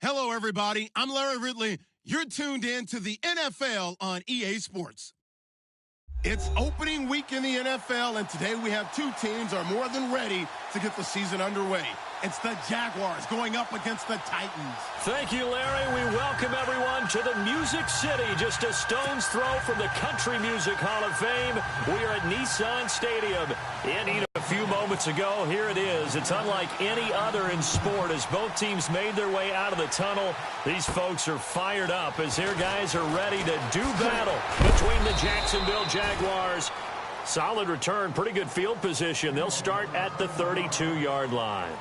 Hello, everybody. I'm Larry Ridley. You're tuned in to the NFL on EA Sports. It's opening week in the NFL, and today we have two teams are more than ready to get the season underway. It's the Jaguars going up against the Titans. Thank you, Larry. We welcome everyone to the Music City, just a stone's throw from the Country Music Hall of Fame. We are at Nissan Stadium. Indeed, a few moments ago, here it is. It's unlike any other in sport as both teams made their way out of the tunnel. These folks are fired up as their guys are ready to do battle between the Jacksonville Jaguars. Solid return, pretty good field position. They'll start at the 32-yard line.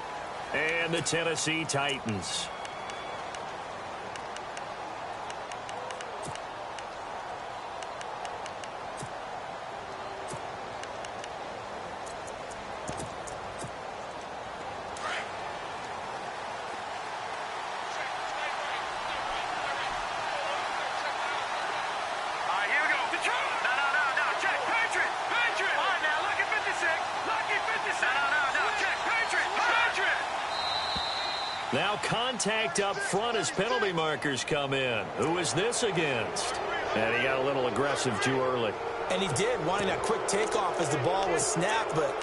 And the Tennessee Titans. Now contact up front as penalty markers come in. Who is this against? And he got a little aggressive too early. And he did, wanting that quick takeoff as the ball was snapped, but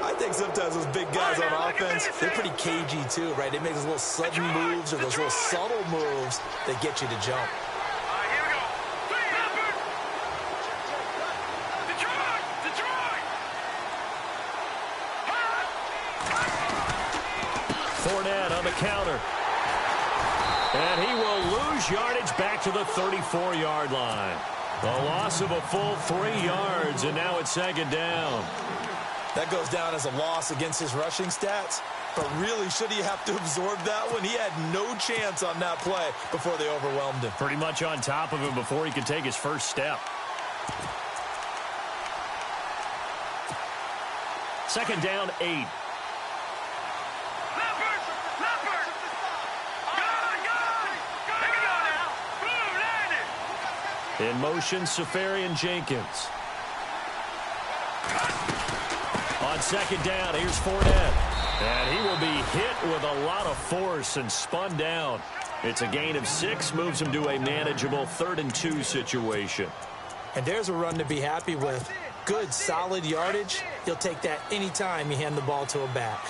I think sometimes those big guys on offense, they're pretty cagey too, right? They make those little sudden moves or those little subtle moves that get you to jump. Fournette on the counter. And he will lose yardage back to the 34-yard line. A loss of a full 3 yards, and now it's second down. That goes down as a loss against his rushing stats. But really, should he have to absorb that one? He had no chance on that play before they overwhelmed him. Pretty much on top of him before he could take his first step. Second down, 8. In motion, Safarian Jenkins. On second down, here's Fournette. And he will be hit with a lot of force and spun down. It's a gain of 6, moves him to a manageable 3rd and 2 situation. And there's a run to be happy with. Good, solid yardage. He'll take that anytime you hand the ball to a back.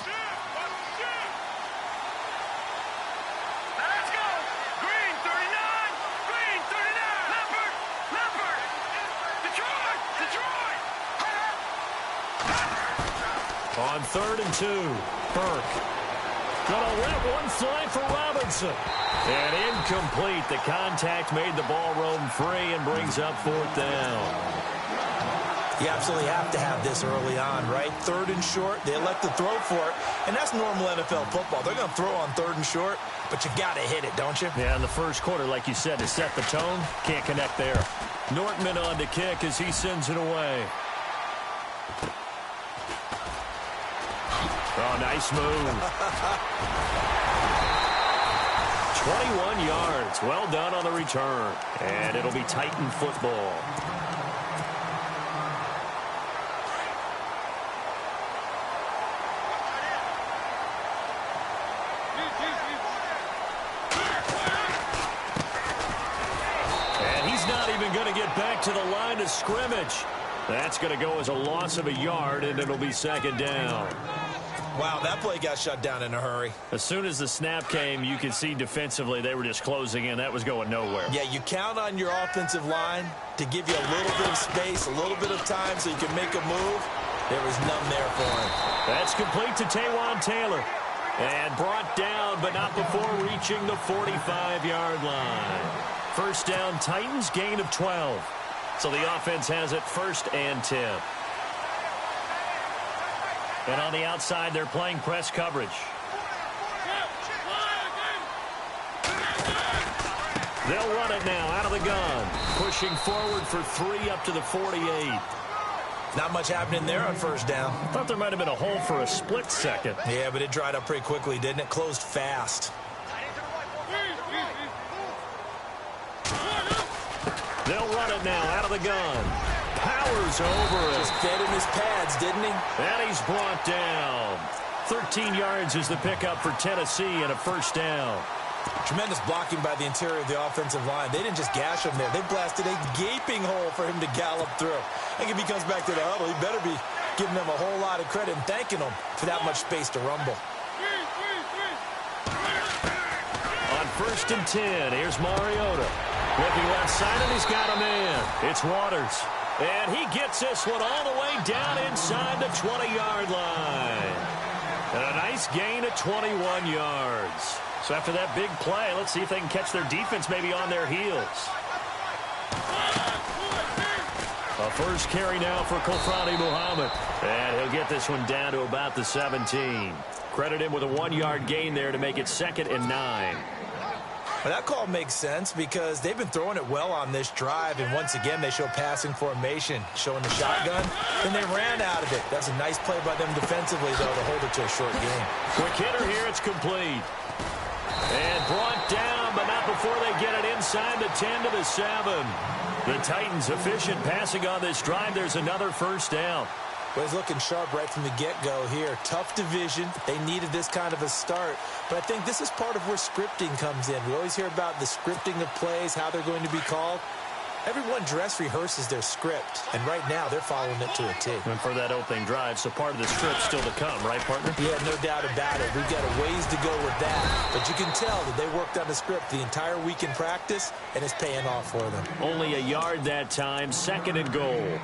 On 3rd and 2, Burke. Gonna let one fly for Robinson. And incomplete. The contact made the ball roam free and brings up 4th down. You absolutely have to have this early on, right? 3rd and short, they elect to throw for it. And that's normal NFL football. They're going to throw on 3rd and short, but you got to hit it, don't you? Yeah, in the first quarter, like you said, to set the tone, can't connect there. Nortman on to kick as he sends it away. Oh, nice move. 21 yards. Well done on the return. And it'll be Titan football. And he's not even going to get back to the line of scrimmage. That's going to go as a loss of a yard, and it'll be second down. Wow, that play got shut down in a hurry. As soon as the snap came, you could see defensively they were just closing in. That was going nowhere. Yeah, you count on your offensive line to give you a little bit of space, a little bit of time so you can make a move. There was none there for him. That's complete to Taywan Taylor. And brought down, but not before reaching the 45-yard line. First down, Titans, gain of 12. So the offense has it 1st and 10. And on the outside, they're playing press coverage. They'll run it now out of the gun. Pushing forward for 3 up to the 48. Not much happening there on first down. Thought there might have been a hole for a split second. Yeah, but it dried up pretty quickly, didn't it? Closed fast. They'll run it now out of the gun. Powers over it. Just fed him his pads, didn't he? And he's brought down. 13 yards is the pickup for Tennessee and a first down. Tremendous blocking by the interior of the offensive line. They didn't just gash him there. They blasted a gaping hole for him to gallop through. I think if he comes back to the huddle, he better be giving them a whole lot of credit and thanking them for that much space to rumble. On 1st and 10, here's Mariota. Looking left side, and he's got a man. It's Waters. And he gets this one all the way down inside the 20-yard line. And a nice gain of 21 yards. So after that big play, let's see if they can catch their defense maybe on their heels. A first carry now for Kofrani Muhammad. And he'll get this one down to about the 17. Credit him with a 1-yard gain there to make it 2nd and 9. Well, that call makes sense because they've been throwing it well on this drive, and once again they show passing formation, showing the shotgun, and they ran out of it. That's a nice play by them defensively, though, to hold it to a short game. Quick hitter here, it's complete. And brought down, but not before they get it inside the 10 to the 7. The Titans efficient passing on this drive. There's another first down. Well, he's looking sharp right from the get-go here. Tough division. They needed this kind of a start. But I think this is part of where scripting comes in. We always hear about the scripting of plays, how they're going to be called. Everyone dress rehearses their script, and right now they're following it to a T. And for that opening drive, so part of the script still to come, right, partner? Yeah, no doubt about it. We've got a ways to go with that. But you can tell that they worked on the script the entire week in practice, and it's paying off for them. Only a yard that time, 2nd and goal.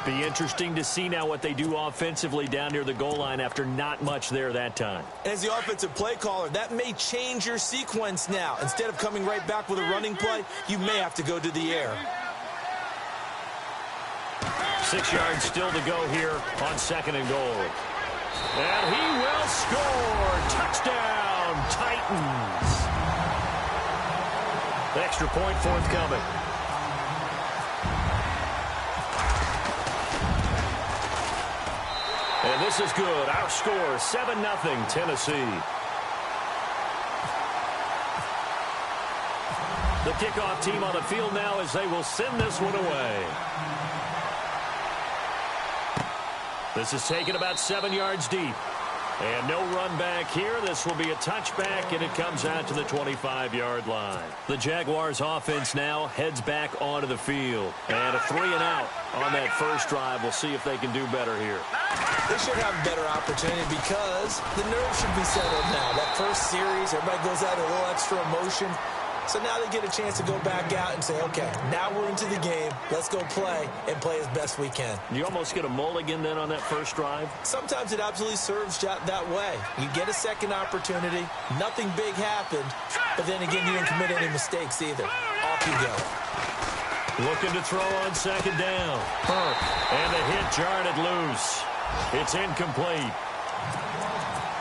Be interesting to see now what they do offensively down near the goal line after not much there that time. As the offensive play caller, that may change your sequence now. Instead of coming right back with a running play, you may have to go to the air. 6 yards still to go here on 2nd and goal. And he will score. Touchdown, Titans. The extra point forthcoming. And this is good. Our score, 7-0 Tennessee. The kickoff team on the field now as they will send this one away. This is taken about 7 yards deep. And no run back here. This will be a touchback, and it comes out to the 25-yard line. The Jaguars offense now heads back onto the field. And a 3-and-out on that first drive. We'll see if they can do better here. They should have a better opportunity because the nerves should be settled now. That first series, everybody goes out a little extra emotion. So now they get a chance to go back out and say, okay, now we're into the game. Let's go play and play as best we can. You almost get a mulligan then on that first drive? Sometimes it absolutely serves that way. You get a second opportunity. Nothing big happened. But then again, you didn't commit any mistakes either. Off you go. Looking to throw on 2nd down. And the hit jarred it loose. It's incomplete.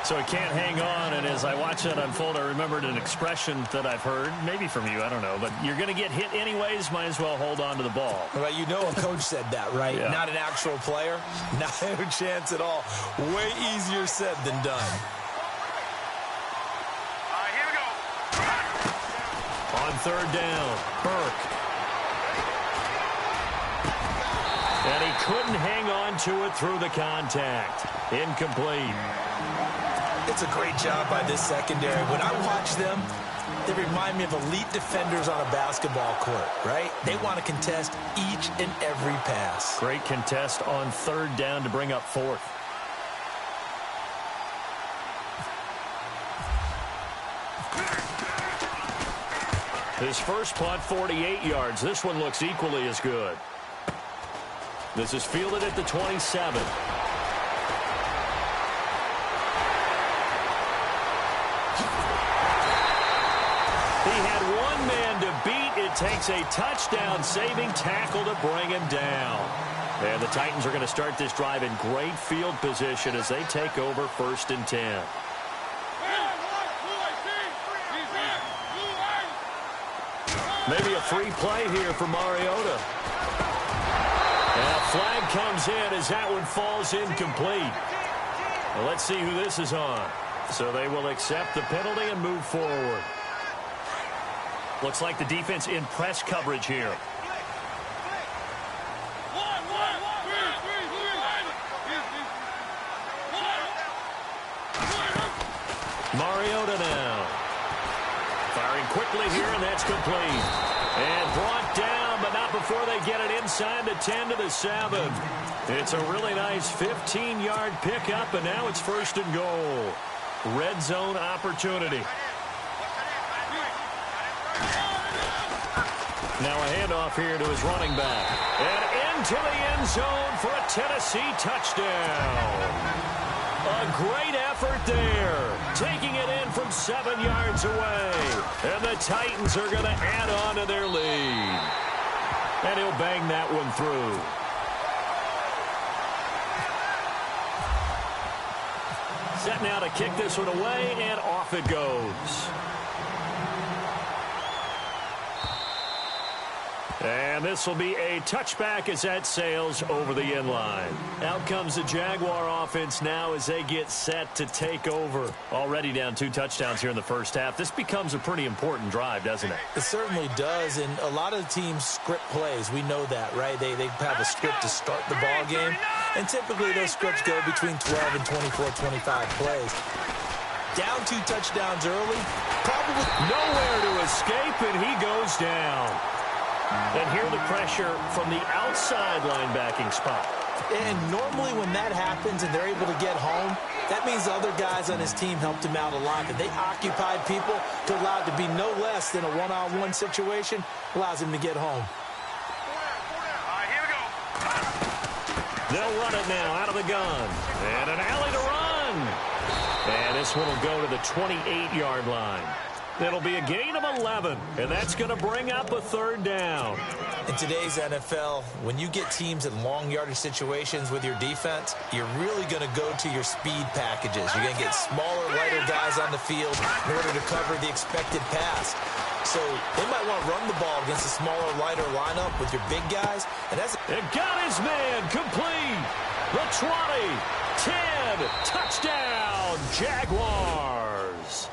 So he can't hang on, and as I watch that unfold, I remembered an expression that I've heard, maybe from you, I don't know, but you're going to get hit anyways, might as well hold on to the ball. Well, you know a coach said that, right? Yeah. Not an actual player. Not a chance at all. Way easier said than done. Here we go. On 3rd down, Burke. And he couldn't hang on to it through the contact. Incomplete. It's a great job by this secondary. When I watch them, they remind me of elite defenders on a basketball court, right? They want to contest each and every pass. Great contest on 3rd down to bring up 4th. His first punt, 48 yards. This one looks equally as good. This is fielded at the 27. He had one man to beat. It takes a touchdown-saving tackle to bring him down. And the Titans are going to start this drive in great field position as they take over 1st and 10. Maybe a free play here for Mariota. And a flag comes in as that one falls incomplete. Well, let's see who this is on. So they will accept the penalty and move forward. Looks like the defense in press coverage here. Mariota now. quickly here, and that's complete. And brought down, but not before they get it inside the 10 to the 7. It's a really nice 15-yard pickup, and now it's 1st and goal. Red zone opportunity. Now a handoff here to his running back. And into the end zone for a Tennessee touchdown. A great effort there. Taking it in from 7 yards away. And the Titans are going to add on to their lead. And he'll bang that one through. Set now to kick this one away, and off it goes. And this will be a touchback as that sails over the end line. Out comes the Jaguar offense now as they get set to take over. Already down 2 touchdowns here in the first half. This becomes a pretty important drive, doesn't it? It certainly does, and a lot of the teams script plays. We know that, right? They have a script to start the ball game, and typically those scripts go between 12 and 24, 25 plays. Down 2 touchdowns early, probably nowhere to escape, and he goes down. And here the pressure from the outside linebacking spot. And normally when that happens and they're able to get home, that means the other guys on his team helped him out a lot. That they occupied people to allow it to be no less than a one-on-one situation, allows him to get home. They'll run it now out of the gun. And an alley to run. And this one will go to the 28-yard line. It'll be a gain of 11, and that's going to bring up a 3rd down. In today's NFL, when you get teams in long yardage situations with your defense, you're really going to go to your speed packages. You're going to get smaller, lighter guys on the field in order to cover the expected pass. So they might want to run the ball against a smaller, lighter lineup with your big guys. And that's it. Got his man complete. The 20, 10, touchdown, Jaguars.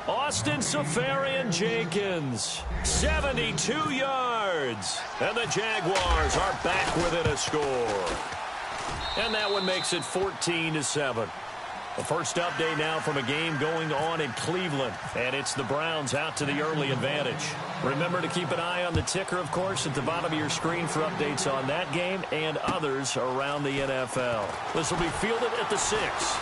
Austin Seferian-Jenkins, 72 yards. And the Jaguars are back within a score. And that one makes it 14-7. The first update now from a game going on in Cleveland. And it's the Browns out to the early advantage. Remember to keep an eye on the ticker, of course, at the bottom of your screen for updates on that game and others around the NFL. This will be fielded at the 6.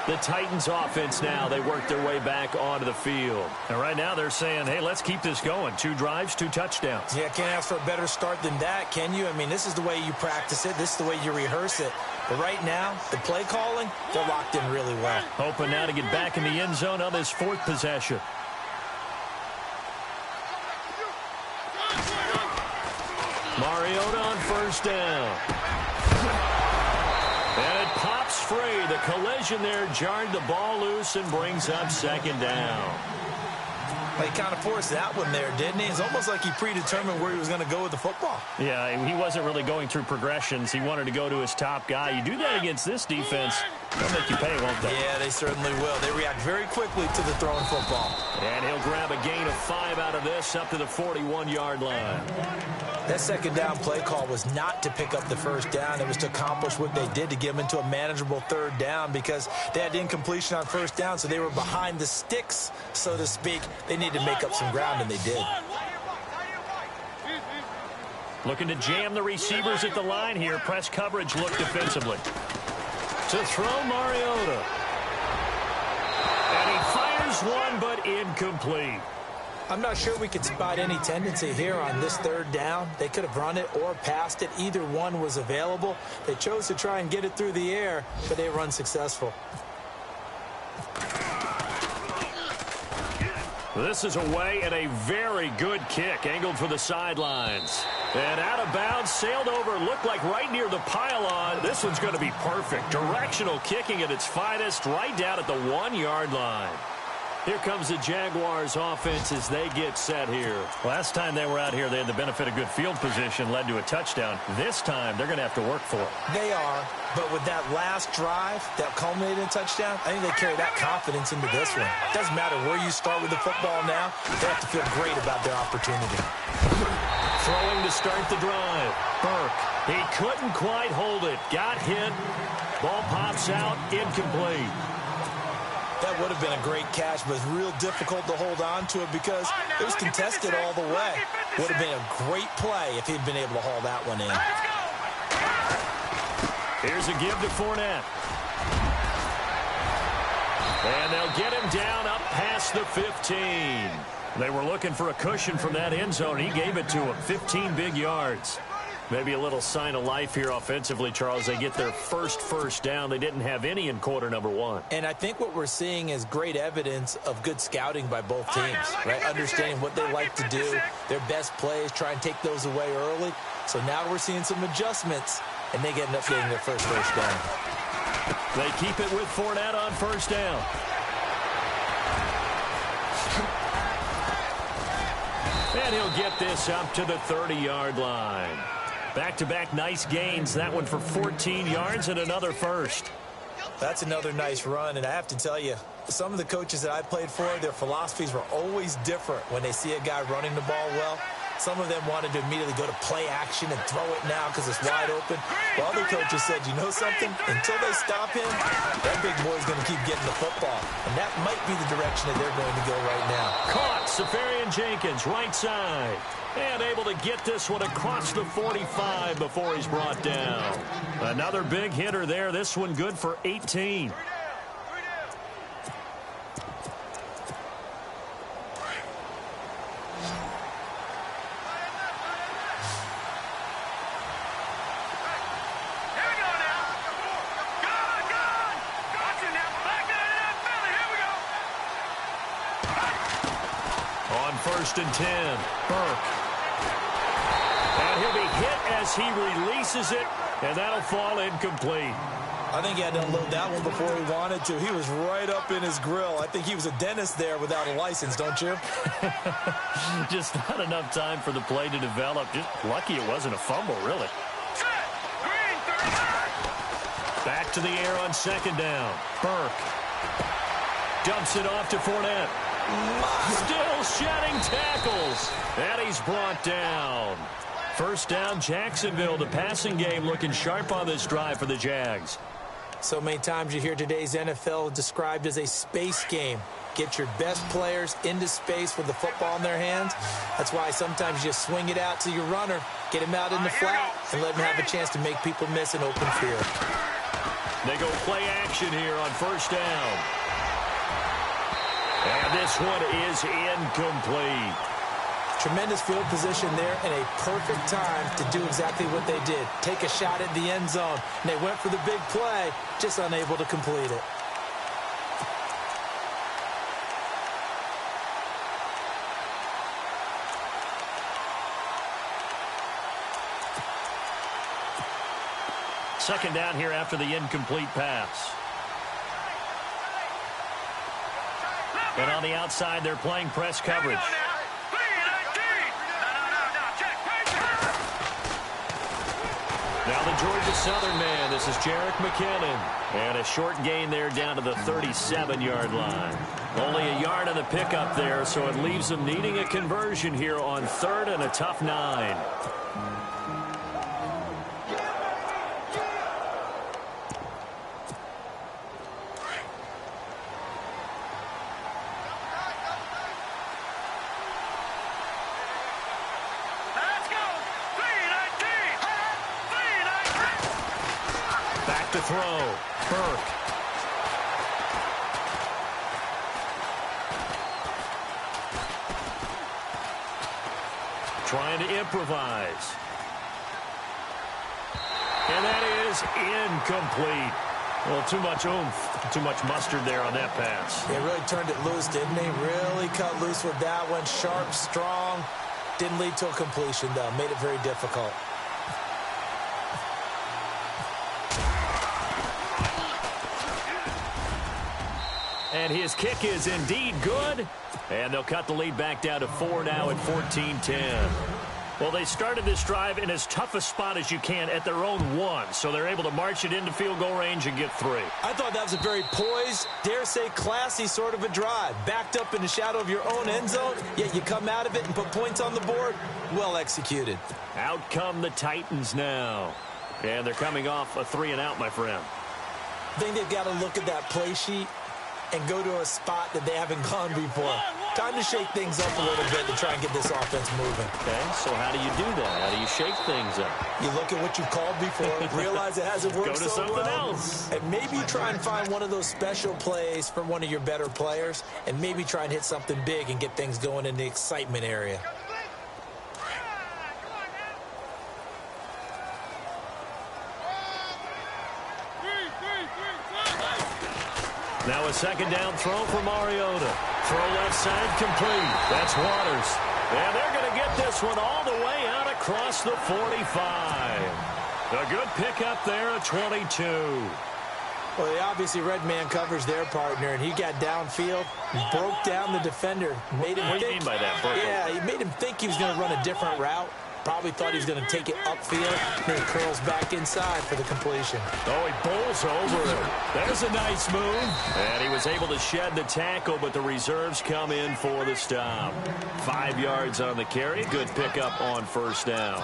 The Titans offense now, they work their way back onto the field. And right now they're saying, hey, let's keep this going. 2 drives, 2 touchdowns. Yeah, can't ask for a better start than that, can you? I mean, this is the way you practice it. This is the way you rehearse it. But right now, the play calling, they're locked in really well. Hoping now to get back in the end zone on this 4th possession. Mariota on 1st down. And it pops free. The collision there jarred the ball loose and brings up 2nd down. He kind of forced that one there, didn't he? It's almost like he predetermined where he was going to go with the football. Yeah, he wasn't really going through progressions. He wanted to go to his top guy. You do that against this defense, they'll make you pay, won't they? Yeah, they certainly will. They react very quickly to the throwing football. And he'll grab a gain of 5 out of this up to the 41-yard line. That 2nd down play call was not to pick up the 1st down. It was to accomplish what they did to get them into a manageable 3rd down because they had incompletion on 1st down, so they were behind the sticks, so to speak. They needed to make up some ground, and they did. Looking to jam the receivers at the line here. Press coverage look defensively. To throw Mariota. And he fires one, but incomplete. I'm not sure we could spot any tendency here on this 3rd down. They could have run it or passed it. Either one was available. They chose to try and get it through the air, but they were unsuccessful. This is away and a very good kick, angled for the sidelines. And out of bounds, sailed over, looked like right near the pylon. This one's going to be perfect. Directional kicking at its finest, right down at the 1-yard line. Here comes the Jaguars offense as they get set here. Last time they were out here, they had the benefit of good field position, led to a touchdown. This time, they're going to have to work for it. They are, but with that last drive that culminated in a touchdown, I think they carry that confidence into this one. It doesn't matter where you start with the football now. They have to feel great about their opportunity. Throwing to start the drive. Burke. He couldn't quite hold it. Got hit. Ball pops out. Incomplete. That would have been a great catch, but it's real difficult to hold on to it because it was contested all the way. Would have been a great play if he'd been able to haul that one in. Here's a give to Fournette. And they'll get him down up past the 15. They were looking for a cushion from that end zone. He gave it to him. 15 big yards. Maybe a little sign of life here offensively, Charles. They get their first down. They didn't have any in quarter number one. And I think what we're seeing is great evidence of good scouting by both teams, right? Understanding what they like to do, their best plays, try and take those away early. So now we're seeing some adjustments, and they end up getting their first down. They keep it with Fournette on first down. And he'll get this up to the 30-yard line. Back-to-back nice gains. That one for 14 yards and another first. That's another nice run, and I have to tell you, some of the coaches that I played for, their philosophies were always different when they see a guy running the ball well. Some of them wanted to immediately go to play action and throw it now because it's wide open. While other coaches said, you know something? Until they stop him, that big boy's going to keep getting the football. And that might be the direction that they're going to go right now. Caught. Safarian Jenkins, right side. And able to get this one across the 45 before he's brought down. Another big hitter there. This one good for 18. First and 10. Burke. And he'll be hit as he releases it, and that'll fall incomplete. I think he had to unload that one before he wanted to. He was right up in his grill. I think he was a dentist there without a license, don't you? Just not enough time for the play to develop. Just lucky it wasn't a fumble, really. Back to the air on second down. Burke. Dumps it off to Fournette. Still shedding tackles. And he's brought down. First down, Jacksonville. The passing game looking sharp on this drive for the Jags. So many times you hear today's NFL described as a space game. Get your best players into space with the football in their hands. That's why sometimes you swing it out to your runner, get him out in the flat, and let him have a chance to make people miss an open field. They go play action here on first down. And this one is incomplete. Tremendous field position there and a perfect time to do exactly what they did. Take a shot at the end zone. And they went for the big play, just unable to complete it. Second down here after the incomplete pass. And on the outside, they're playing press coverage. Now the Georgia Southern man. This is Jerick McKinnon. And a short gain there down to the 37-yard line. Only a yard on the pickup there, so it leaves them needing a conversion here on third and a tough 9. To throw. Burke. Trying to improvise. And that is incomplete. Well, too much oomph, too much mustard there on that pass. They really turned it loose, didn't they? Really cut loose with that one. Sharp, strong. Didn't lead to a completion, though. Made it very difficult. And his kick is indeed good. And they'll cut the lead back down to 4 now at 14-10. Well, they started this drive in as tough a spot as you can at their own 1, so they're able to march it into field goal range and get 3. I thought that was a very poised, dare say classy sort of a drive. Backed up in the shadow of your own end zone, yet you come out of it and put points on the board. Well executed. Out come the Titans now. And they're coming off a 3-and-out, my friend. I think they've got to look at that play sheet and go to a spot that they haven't gone before. Time to shake things up a little bit to try and get this offense moving. Okay, so how do you do that? How do you shake things up? You look at what you've called before, realize it hasn't worked Go to so something well, else. and maybe try and find one of those special plays from one of your better players, and maybe try and hit something big and get things going in the excitement area. Now a second down throw for Mariota. Throw left side complete. That's Waters. And they're going to get this one all the way out across the 45. A good pickup there at 22. Well, they obviously read man coverage their partner, and he got downfield, broke down the defender. Made him what do you mean by that, Burke? Yeah, he made him think he was going to run a different route. Probably thought he was going to take it upfield. Then he curls back inside for the completion. Oh, he bowls over it. There's a nice move. And he was able to shed the tackle, but the reserves come in for the stop. 5 yards on the carry. Good pickup on first down.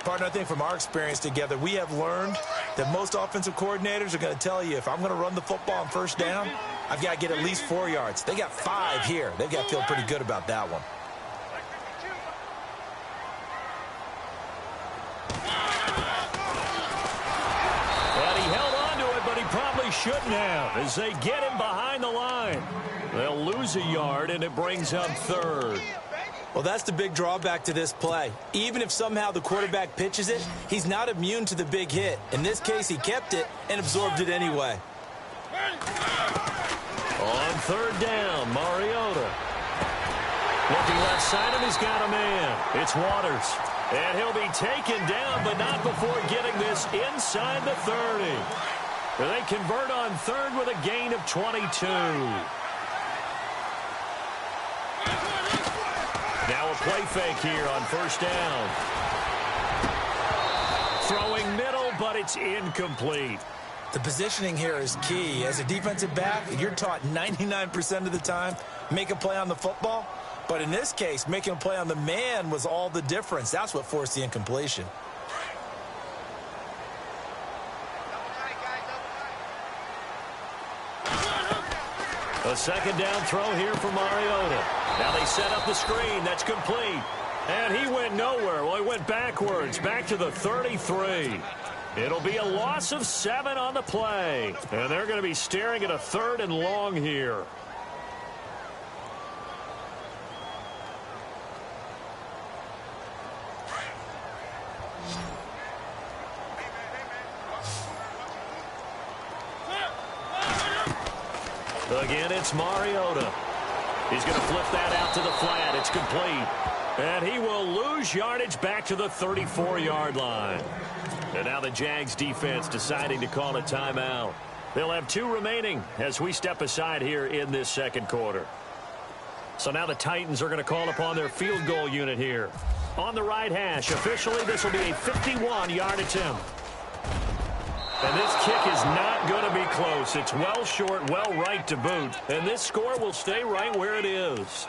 Partner, I think from our experience together, we have learned that most offensive coordinators are going to tell you, if I'm going to run the football on first down, I've got to get at least 4 yards. They got 5 here. They've got to feel pretty good about that one. Shouldn't have, as they get him behind the line. They'll lose a yard, and it brings up third. Well, that's the big drawback to this play. Even if somehow the quarterback pitches it, he's not immune to the big hit. In this case, he kept it and absorbed it anyway. On third down, Mariota. Looking left side, and he's got a man. It's Waters. And he'll be taken down, but not before getting this inside the 30. They convert on third with a gain of 22. Now a play fake here on first down. Throwing middle, but it's incomplete. The positioning here is key. As a defensive back, you're taught 99% of the time, make a play on the football. But in this case, making a play on the man was all the difference. That's what forced the incompletion. A second down throw here for Mariota. Now they set up the screen. That's complete. And he went nowhere. Well, he went backwards, back to the 33. It'll be a loss of 7 on the play. And they're going to be staring at a 3rd and long here. Again, it's Mariota. He's going to flip that out to the flat. It's complete. And he will lose yardage back to the 34-yard line. And now the Jags defense deciding to call a timeout. They'll have 2 remaining as we step aside here in this second quarter. So now the Titans are going to call upon their field goal unit here. On the right hash, officially this will be a 51-yard attempt. And this kick is not going to be close. It's well short, well right to boot. And this score will stay right where it is.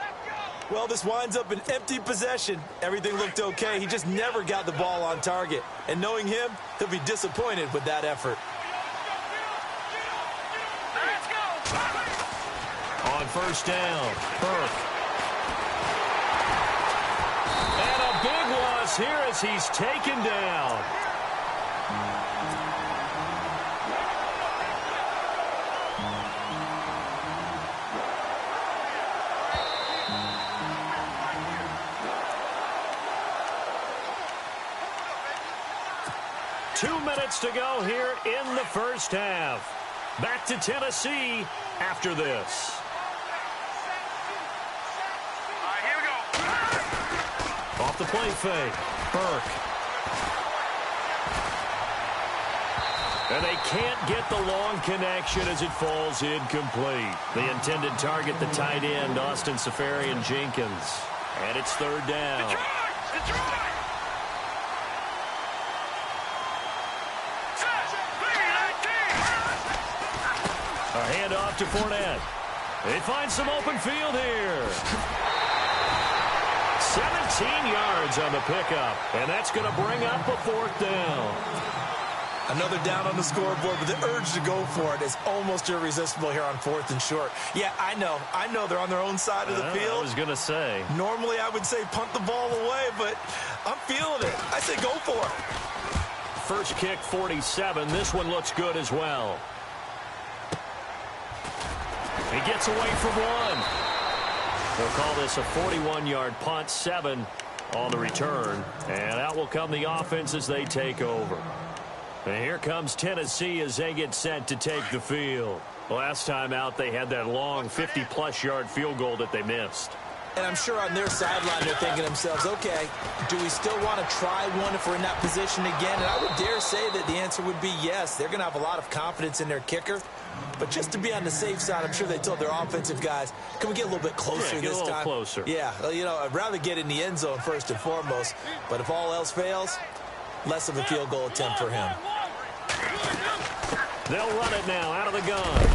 Well, this winds up an empty possession. Everything looked okay. He just never got the ball on target. And knowing him, he'll be disappointed with that effort. On first down, Burke. And a big loss here as he's taken down. Two minutes to go here in the first half. Back to Tennessee after this. Here we go. Off the play fake, Burke. And they can't get the long connection as it falls incomplete. The intended target, the tight end, Austin Seferian-Jenkins. And it's third down. Detroit! handoff to Fournette. They find some open field here. 17 yards on the pickup, and that's going to bring up a 4th down. Another down on the scoreboard, but the urge to go for it is almost irresistible here on 4th and short. Yeah, I know they're on their own side of the field. I was going to say. Normally I would say punt the ball away, but I'm feeling it. I say go for it. First kick, 47. This one looks good as well. He gets away from one. They'll call this a 41-yard punt, 7 on the return. And out will come the offense as they take over. And here comes Tennessee as they get set to take the field. Last time out, they had that long 50-plus yard field goal that they missed. And I'm sure on their sideline they're thinking to themselves, okay, do we still want to try one if we're in that position again? And I would dare say that the answer would be yes. They're going to have a lot of confidence in their kicker. But just to be on the safe side, I'm sure they told their offensive guys, can we get a little bit closer this time? Get a little closer. Yeah, you know, I'd rather get in the end zone first and foremost. But if all else fails, less of a field goal attempt for him. They'll run it now out of the gun.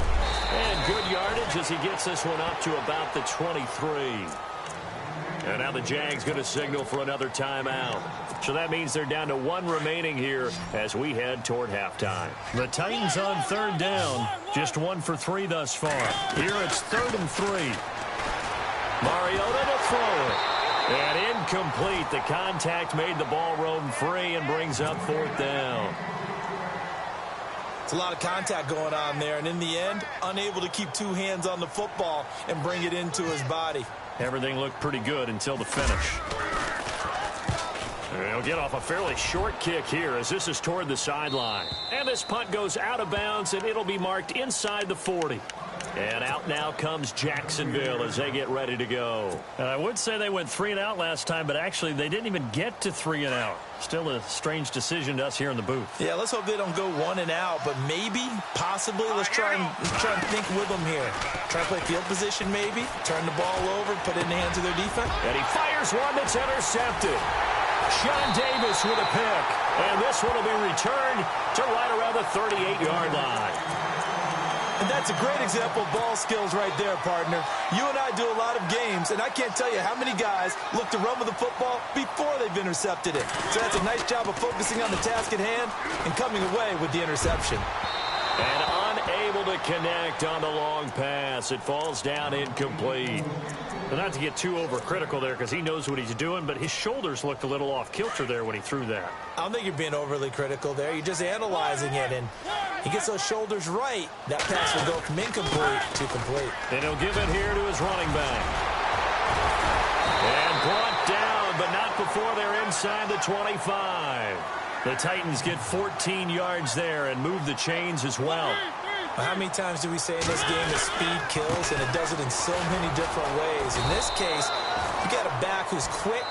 And good yardage as he gets this one up to about the 23. And now the Jags going to signal for another timeout. So that means they're down to 1 remaining here as we head toward halftime. The Titans on 3rd down. Just 1 for 3 thus far. Here it's 3rd and 3. Mariota to throw it. And incomplete. The contact made the ball roam free and brings up 4th down. It's a lot of contact going on there, and in the end, unable to keep 2 hands on the football and bring it into his body. Everything looked pretty good until the finish. They'll get off a fairly short kick here as this is toward the sideline. And this punt goes out of bounds, and it'll be marked inside the 40. And out now comes Jacksonville as they get ready to go. And I would say they went 3 and out last time, but actually they didn't even get to 3 and out. Still a strange decision to us here in the booth. Yeah, let's hope they don't go 1 and out, but maybe, possibly, let's try and think with them here. Try to play field position maybe, turn the ball over, put it in the hands of their defense. And he fires one that's intercepted. Sean Davis with a pick. And this one will be returned to right around the 38-yard line. And that's a great example of ball skills right there, partner. You and I do a lot of games, and I can't tell you how many guys look to run with the football before they've intercepted it. So that's a nice job of focusing on the task at hand and coming away with the interception. And unable to connect on the long pass. It falls down incomplete. Well, not to get too overcritical there because he knows what he's doing, but his shoulders looked a little off kilter there when he threw that. I don't think you're being overly critical there. You're just analyzing it, and he gets those shoulders right. That pass will go from incomplete to complete. And he'll give it here to his running back. And brought down, but not before they're inside the 25. The Titans get 14 yards there and move the chains as well. How many times do we say in this game that speed kills, and it does it in so many different ways? In this case, you got a back who's quick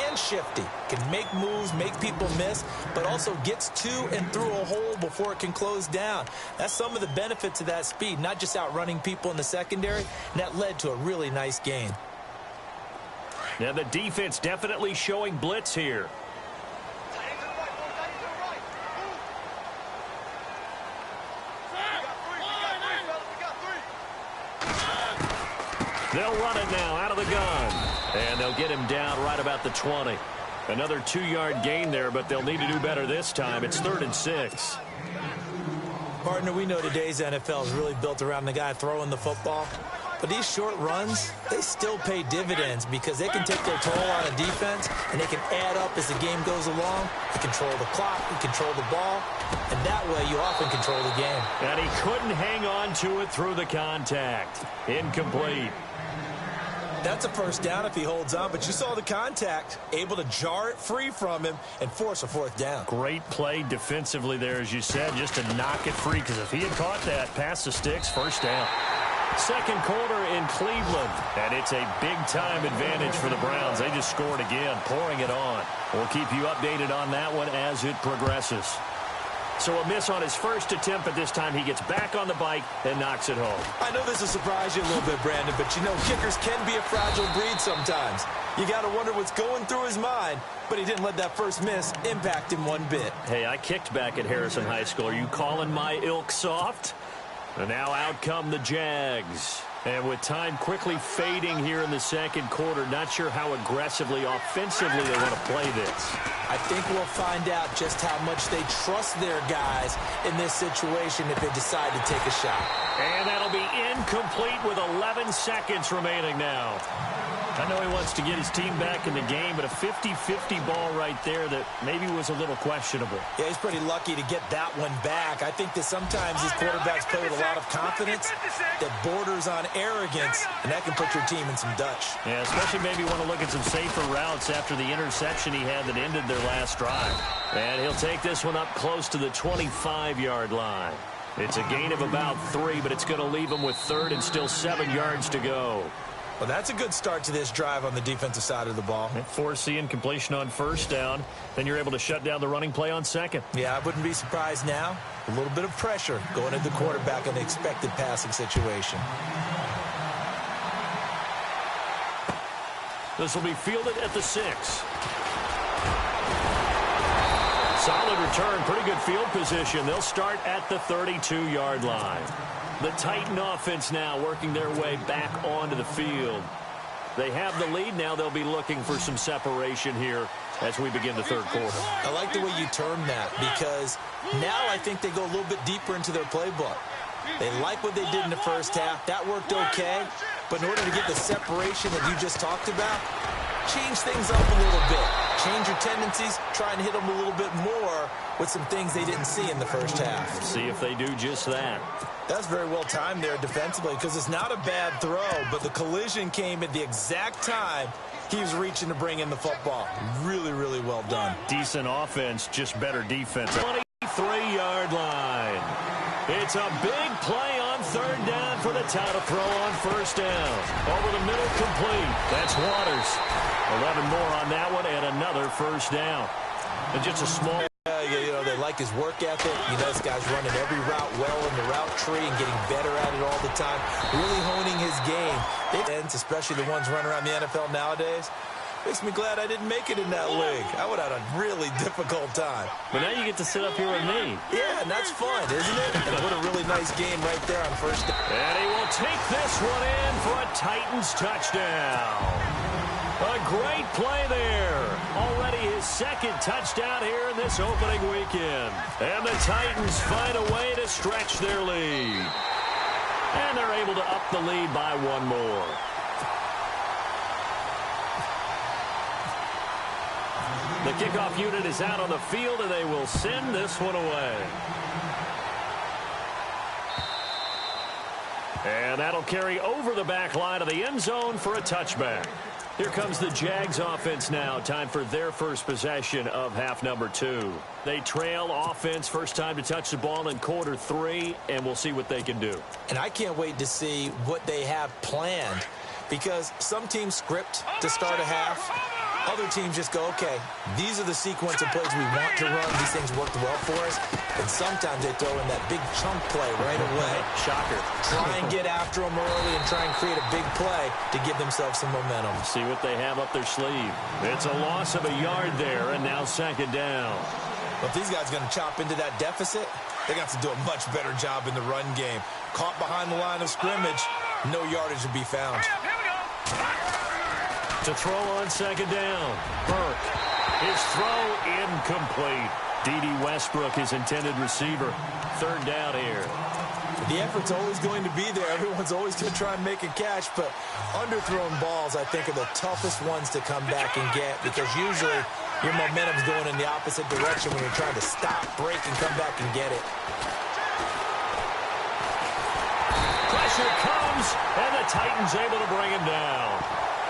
and shifty, can make moves, make people miss, but also gets to and through a hole before it can close down. That's some of the benefits of that speed, not just outrunning people in the secondary, and that led to a really nice gain. Now the defense definitely showing blitz here. They'll run it now out of the gun. And they'll get him down right about the 20. Another 2-yard gain there, but they'll need to do better this time. It's 3rd and 6. Partner, we know today's NFL is really built around the guy throwing the football. But these short runs, they still pay dividends because they can take their toll on a defense and they can add up as the game goes along. You control the clock, you control the ball, and that way you often control the game. And he couldn't hang on to it through the contact. Incomplete. That's a first down if he holds on, but you saw the contact, able to jar it free from him and force a 4th down. Great play defensively there, as you said, just to knock it free, because if he had caught that, past the sticks, first down. Second quarter in Cleveland, and it's a big-time advantage for the Browns. They just scored again, pouring it on. We'll keep you updated on that one as it progresses. So a miss on his first attempt, but this time he gets back on the bike and knocks it home. I know this will surprise you a little bit, Brandon, but you know kickers can be a fragile breed sometimes. You got to wonder what's going through his mind, but he didn't let that first miss impact him one bit. Hey, I kicked back at Harrison High School. Are you calling my ilk soft? And now out come the Jags. And with time quickly fading here in the second quarter, not sure how aggressively, offensively they want to play this. I think we'll find out just how much they trust their guys in this situation if they decide to take a shot. And that'll be incomplete with 11 seconds remaining now. I know he wants to get his team back in the game, but a 50-50 ball right there that maybe was a little questionable. Yeah, he's pretty lucky to get that one back. I think that sometimes these quarterbacks play with a lot of confidence that borders on arrogance, and that can put your team in some Dutch. Yeah, especially maybe want to look at some safer routes after the interception he had that ended their last drive. And he'll take this one up close to the 25-yard line. It's a gain of about 3, but it's going to leave him with 3rd and still 7 yards to go. Well, that's a good start to this drive on the defensive side of the ball. Force the incompletion on first down. Then you're able to shut down the running play on second. Yeah, I wouldn't be surprised now. A little bit of pressure going at the quarterback in the expected passing situation. This will be fielded at the 6. Solid return, pretty good field position. They'll start at the 32-yard line. The Titan offense now working their way back onto the field. They have the lead now. They'll be looking for some separation here as we begin the third quarter. I like the way you term that because now I think they go a little bit deeper into their playbook. They like what they did in the first half. That worked okay. But in order to get the separation that you just talked about, change things up a little bit. Change your tendencies. Try and hit them a little bit more with some things they didn't see in the first half. See if they do just that. That's very well timed there defensively because it's not a bad throw, but the collision came at the exact time he was reaching to bring in the football. Really, really well done. Decent offense, just better defense. 23-yard line. It's a big play on third down for the title throw on first down. Over the middle, complete. That's Waters. 11 more on that one and another first down. And just a small... You know, they like his work ethic. You know, this guy's running every route well in the route tree and getting better at it all the time. Really honing his game. Especially the ones running around the NFL nowadays. Makes me glad I didn't make it in that league. I would have had a really difficult time. But now you get to sit up here with me. Yeah, and that's fun, isn't it? And what a really nice game right there on first down. And he will take this one in for a Titans touchdown. A great play there. Already his second touchdown here in this opening weekend. And the Titans find a way to stretch their lead. And they're able to up the lead by one more. The kickoff unit is out on the field, and they will send this one away. And that'll carry over the back line of the end zone for a touchback. Here comes the Jags offense now. Time for their first possession of half number 2. They trail offense, first time to touch the ball in quarter 3, and we'll see what they can do. And I can't wait to see what they have planned because some teams script to start a half. Other teams just go, okay, these are the sequence of plays we want to run. These things worked well for us. And sometimes they throw in that big chunk play right away. Shocker. Try and get after them early and try and create a big play to give themselves some momentum. See what they have up their sleeve. It's a loss of a yard there, and now second down. But if these guys are going to chop into that deficit, they got to do a much better job in the run game. Caught behind the line of scrimmage, no yardage to be found. To throw on second down. Burke. His throw incomplete. D.D. Westbrook, his intended receiver. Third down here. The effort's always going to be there. Everyone's always going to try and make a catch, but underthrown balls, I think, are the toughest ones to come back and get because usually your momentum's going in the opposite direction when you're trying to stop, break, and come back and get it. Pressure comes, and the Titans able to bring him down.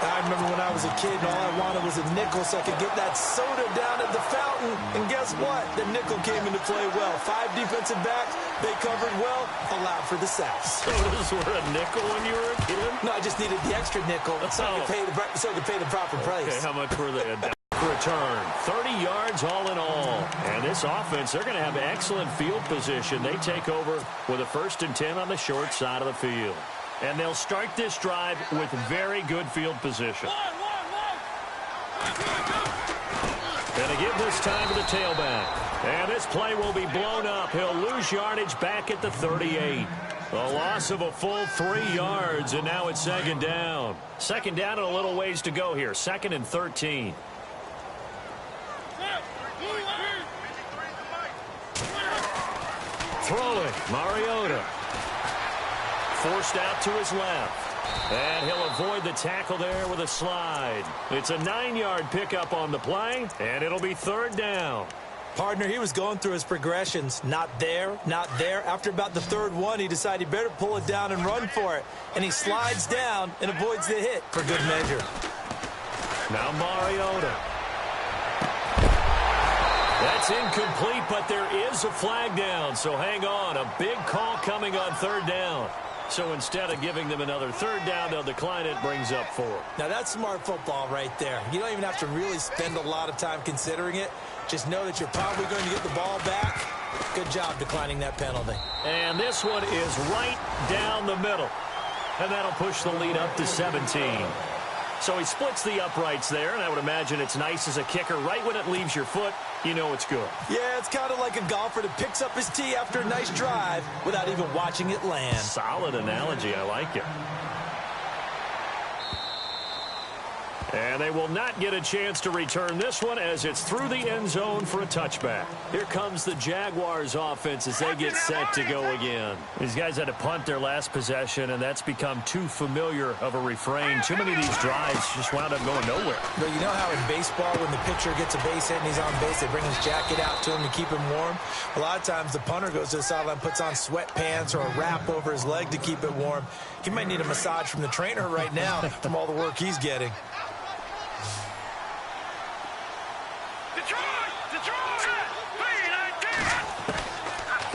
I remember when I was a kid and all I wanted was a nickel so I could get that soda down at the fountain. And guess what? The nickel came into play well. 5 defensive backs, they covered well, allowed for the sacks. Sodas were a nickel when you were a kid? No, I just needed the extra nickel so I could pay the proper price. Okay, how much were they? Return. 30 yards all in all. And this offense, they're going to have excellent field position. They take over with a 1st and 10 on the short side of the field. And they'll start this drive with very good field position. And to give this time to the tailback. And this play will be blown up. He'll lose yardage back at the 38. A loss of a full 3 yards, and now it's second down. Second down and a little ways to go here. 2nd and 13. Throwing, Mariota. Forced out to his left. And he'll avoid the tackle there with a slide. It's a 9-yard pickup on the play, and it'll be third down. Partner, he was going through his progressions. Not there, not there. After about the third one, he decided he better pull it down and run for it. And he slides down and avoids the hit for good measure. Now Mariota. That's incomplete, but there is a flag down. So hang on. A big call coming on third down. So instead of giving them another third down, they'll decline it, brings up 4. Now that's smart football right there. You don't even have to really spend a lot of time considering it. Just know that you're probably going to get the ball back. Good job declining that penalty. And this one is right down the middle. And that'll push the lead up to 17. So he splits the uprights there, and I would imagine it's nice as a kicker. Right when it leaves your foot, you know it's good. Yeah, it's kind of like a golfer that picks up his tee after a nice drive without even watching it land. Solid analogy. I like it. And they will not get a chance to return this one as it's through the end zone for a touchback. Here comes the Jaguars offense as they get set to go again. These guys had to punt their last possession, and that's become too familiar of a refrain. Too many of these drives just wound up going nowhere. But you know how in baseball, when the pitcher gets a base hit and he's on base, they bring his jacket out to him to keep him warm? A lot of times the punter goes to the sideline, puts on sweatpants or a wrap over his leg to keep it warm. He might need a massage from the trainer right now from all the work he's getting.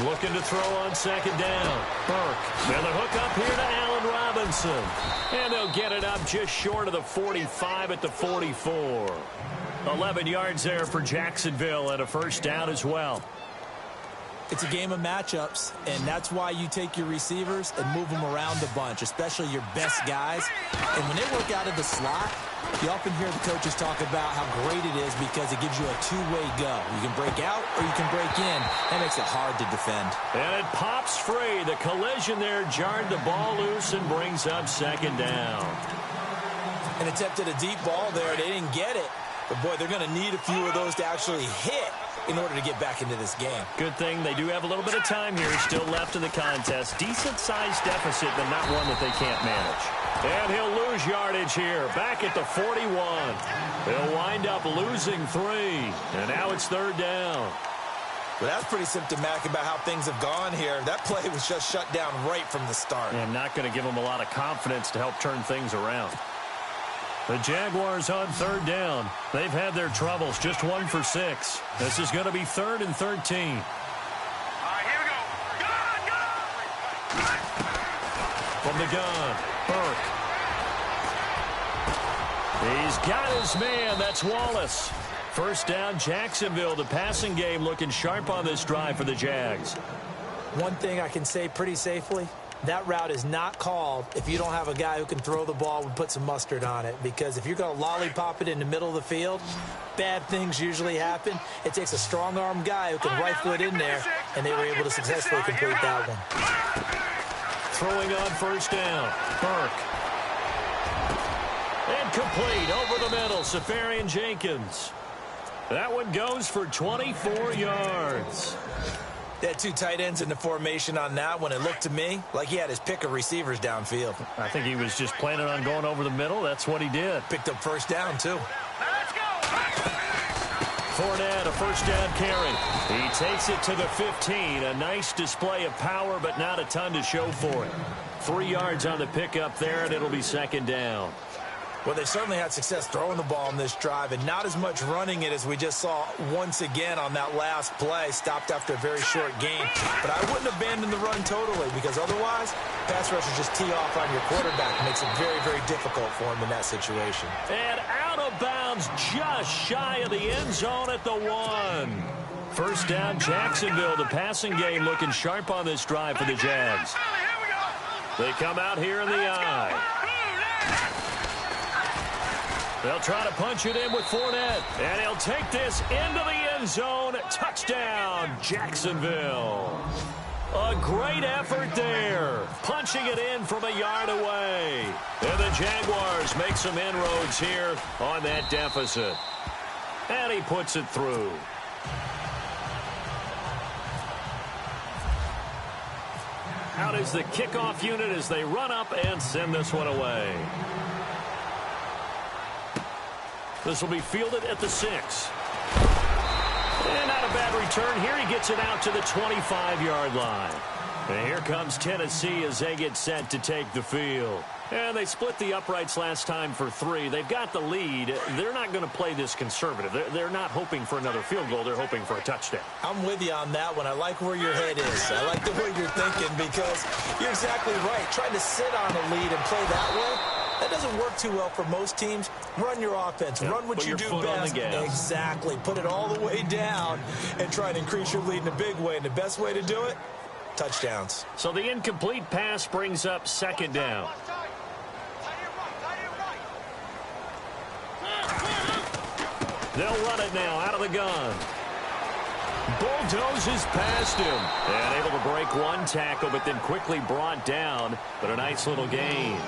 Looking to throw on second down. Burke. And the hook up here to Allen Robinson. And they'll get it up just short of the 45 at the 44. 11 yards there for Jacksonville and a first down as well. It's a game of matchups, and that's why you take your receivers and move them around a bunch, especially your best guys. And when they work out of the slot, you often hear the coaches talk about how great it is because it gives you a two-way go. You can break out or you can break in. That makes it hard to defend. And it pops free. The collision there jarred the ball loose and brings up second down. And attempted a deep ball there. They didn't get it. But, boy, they're going to need a few of those to actually hit in order to get back into this game. Good thing they do have a little bit of time here still left in the contest. Decent-sized deficit, but not one that they can't manage. And he'll lose yardage here, back at the 41. They'll wind up losing 3, and now it's third down. Well, that's pretty symptomatic about how things have gone here. That play was just shut down right from the start. And not going to give them a lot of confidence to help turn things around. The Jaguars on third down. They've had their troubles, just 1 for 6. This is going to be 3rd and 13. Here we go. Gun! From the gun, Burke. He's got his man. That's Wallace. First down, Jacksonville. The passing game looking sharp on this drive for the Jags. One thing I can say pretty safely, that route is not called if you don't have a guy who can throw the ball and put some mustard on it. Because if you're going to lollipop it in the middle of the field, bad things usually happen. It takes a strong-arm guy who can rifle it in there, and they were able to successfully complete that one. Throwing on first down, Burke. And complete over the middle, Safarian Jenkins. That one goes for 24 yards. They had 2 tight ends in the formation on that one. It looked to me like he had his pick of receivers downfield. I think he was just planning on going over the middle. That's what he did. Picked up first down, too. Let's go! Fournette, a first down carry. He takes it to the 15. A nice display of power, but not a ton to show for it. 3 yards on the pickup there, and it'll be second down. Well, they certainly had success throwing the ball on this drive, and not as much running it as we just saw once again on that last play. Stopped after a very short gain. But I wouldn't abandon the run totally, because otherwise, pass rushers just tee off on your quarterback. It makes it very, very difficult for him in that situation. And out of bounds, just shy of the end zone at the 1. First down, Jacksonville. The passing game looking sharp on this drive for the Jags. They come out here in the eye. They'll try to punch it in with Fournette. And he'll take this into the end zone. Touchdown, Jacksonville. A great effort there. Punching it in from a yard away. And the Jaguars make some inroads here on that deficit. And he puts it through. Out is the kickoff unit as they run up and send this one away. This will be fielded at the 6. And not a bad return here. He gets it out to the 25-yard line. And here comes Tennessee as they get set to take the field. And they split the uprights last time for 3. They've got the lead. They're not going to play this conservative. They're not hoping for another field goal. They're hoping for a touchdown. I'm with you on that one. I like where your head is. I like the way you're thinking because you're exactly right. Trying to sit on a lead and play that way, that doesn't work too well for most teams. Run your offense. Run what you do best. Exactly. Put it all the way down and try to increase your lead in a big way. And the best way to do it, touchdowns. So the incomplete pass brings up second down. They'll run it now out of the gun. Bulldozes past him. And able to break one tackle, but then quickly brought down. But a nice little gain.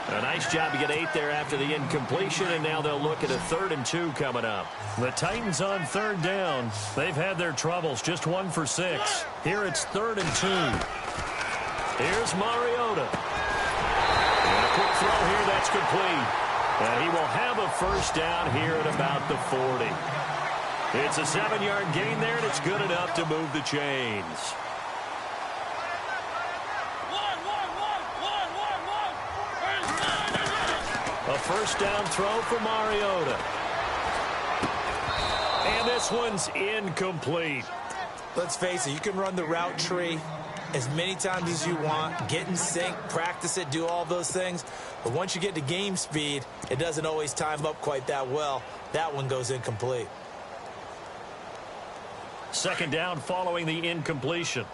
A nice job to get 8 there after the incompletion, and now they'll look at a 3rd and 2 coming up. The Titans on 3rd down. They've had their troubles, just 1 for 6. Here it's 3rd and 2. Here's Mariota. And a quick throw here, that's complete. And he will have a first down here at about the 40. It's a 7-yard gain there, and it's good enough to move the chains. A first down throw for Mariota. And this one's incomplete. Let's face it, you can run the route tree as many times as you want, get in sync, practice it, do all those things. But once you get to game speed, it doesn't always time up quite that well. That one goes incomplete. Second down following the incompletion.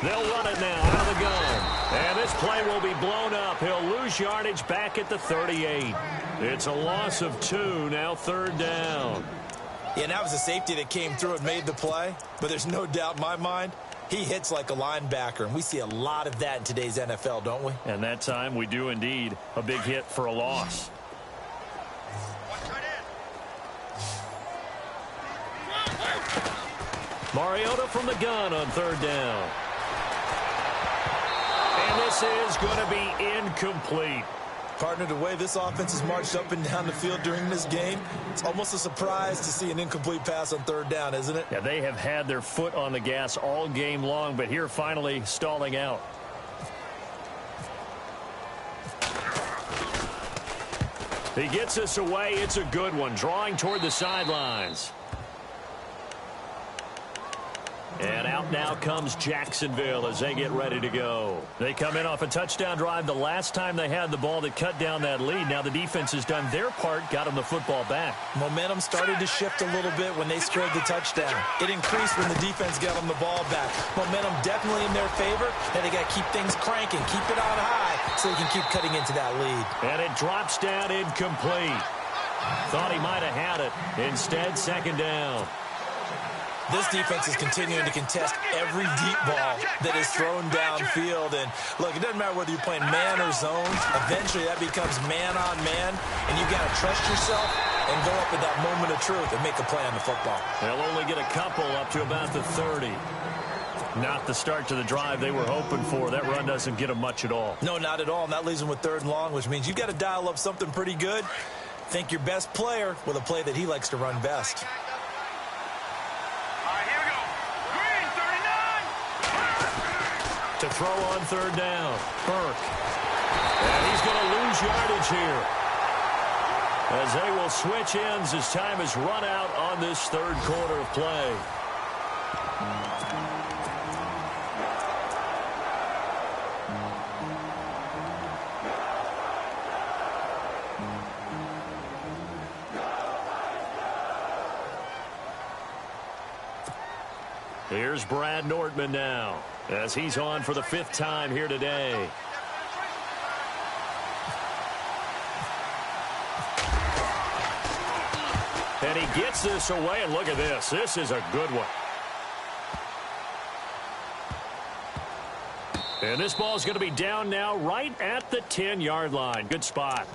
They'll run it now out of the gun. And this play will be blown up. He'll lose yardage back at the 38. It's a loss of 2, now 3rd down. Yeah, and that was a safety that came through and made the play. But there's no doubt in my mind, he hits like a linebacker. And we see a lot of that in today's NFL, don't we? And that time we do indeed. A big hit for a loss. Mariota from the gun on 3rd down. And this is going to be incomplete. Partner, the way this offense has marched up and down the field during this game, it's almost a surprise to see an incomplete pass on 3rd down, isn't it? Yeah, they have had their foot on the gas all game long, but here finally stalling out. He gets us away. It's a good one, drawing toward the sidelines. And out now comes Jacksonville as they get ready to go. They come in off a touchdown drive the last time they had the ball that cut down that lead. Now the defense has done their part, got them the football back. Momentum started to shift a little bit when they scored the touchdown. It increased when the defense got them the ball back. Momentum definitely in their favor. Now they got to keep things cranking, keep it on high so they can keep cutting into that lead. And it drops down incomplete. Thought he might have had it. Instead, 2nd down. This defense is continuing to contest every deep ball that is thrown downfield. And, look, it doesn't matter whether you're playing man or zone. Eventually, that becomes man-on-man, and you've got to trust yourself and go up at that moment of truth and make a play on the football. They'll only get a couple up to about the 30. Not the start to the drive they were hoping for. That run doesn't get them much at all. No, not at all. And that leaves them with 3rd and long, which means you've got to dial up something pretty good. Think your best player with a play that he likes to run best. To throw on 3rd down, Burke. And he's going to lose yardage here. As they will switch ends as time is run out on this 3rd quarter of play. Here's Brad Nordman now, as he's on for the 5th time here today. And he gets this away, and look at this. This is a good one. And this ball is going to be down now right at the 10-yard line. Good spot.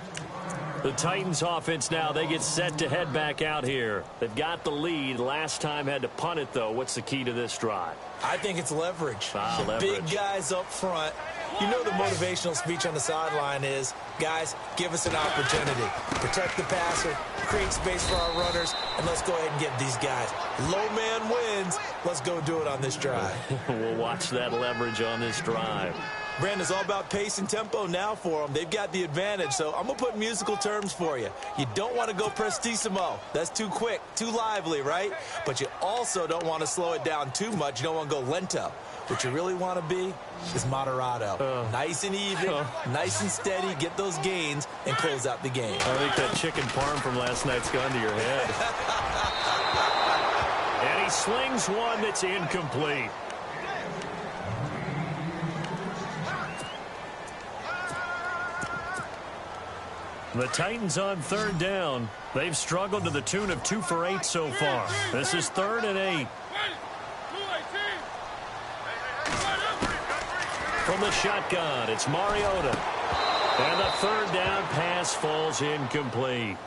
The Titans offense now, they get set to head back out here. They've got the lead. Last time had to punt it, though. What's the key to this drive? I think it's leverage. Leverage. Big guys up front. You know the motivational speech on the sideline is, guys, give us an opportunity. Protect the passer, create space for our runners, and let's go ahead and get these guys. Low man wins. Let's go do it on this drive. We'll watch that leverage on this drive. Brandon, it's all about pace and tempo now for them. They've got the advantage, so I'm going to put musical terms for you. You don't want to go prestissimo. That's too quick, too lively, right? But you also don't want to slow it down too much. You don't want to go lento. What you really want to be is moderato. Nice and even, nice and steady, get those gains, and close out the game. I think that chicken parm from last night's gone to your head. And he slings one that's incomplete. The Titans on third down. They've struggled to the tune of 2 for 8 so far. This is 3rd and 8. From the shotgun, it's Mariota. And the third down pass falls incomplete.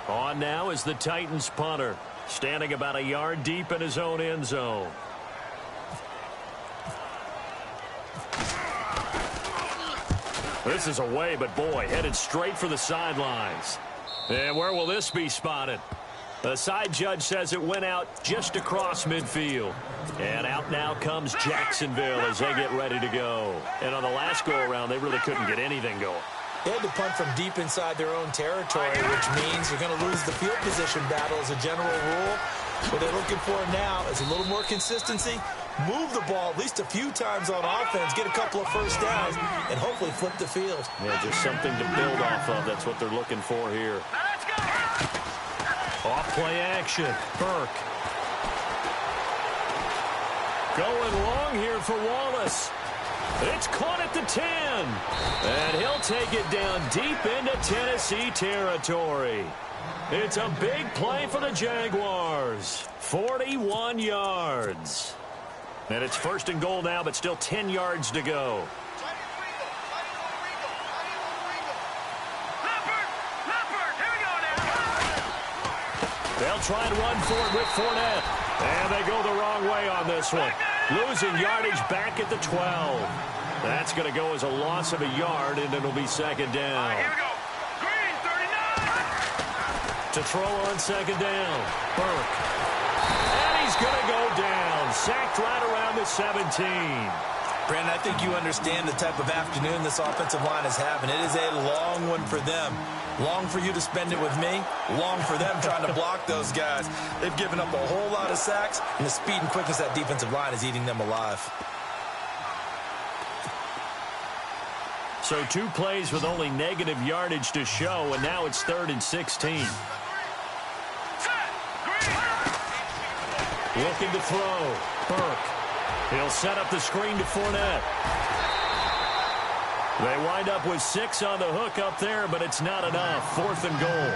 On now is the Titans punter, standing about a yard deep in his own end zone. This is away, but boy, headed straight for the sidelines. And where will this be spotted? The side judge says it went out just across midfield. And out now comes Jacksonville as they get ready to go. And on the last go-around, they really couldn't get anything going. They had to punt from deep inside their own territory, which means you're going to lose the field position battle as a general rule. What they're looking for now is a little more consistency. Move the ball at least a few times on offense, get a couple of first downs, and hopefully flip the field. Yeah, just something to build off of. That's what they're looking for here. Off play action. Burke. Going long here for Wallace. It's caught at the 10. And he'll take it down deep into Tennessee territory. It's a big play for the Jaguars. 41 yards. And it's 1st and goal now, but still 10 yards to go. They'll try and run for it with Fournette. And they go the wrong way on this one. Losing yardage back at the 12. That's going to go as a loss of a yard, and it'll be 2nd down. Here we go. Green, 39. To throw on 2nd down. Burke. And he's going to go down. Sacked right around the 17. Brandon, I think you understand the type of afternoon this offensive line is having. It is a long one for them. Long for you to spend it with me. Long for them trying to block those guys. They've given up a whole lot of sacks, and the speed and quickness of that defensive line is eating them alive. So 2 plays with only negative yardage to show, and now it's 3rd and 16. Looking to throw. Burke. He'll set up the screen to Fournette. They wind up with 6 on the hook up there, but it's not enough. 4th and goal.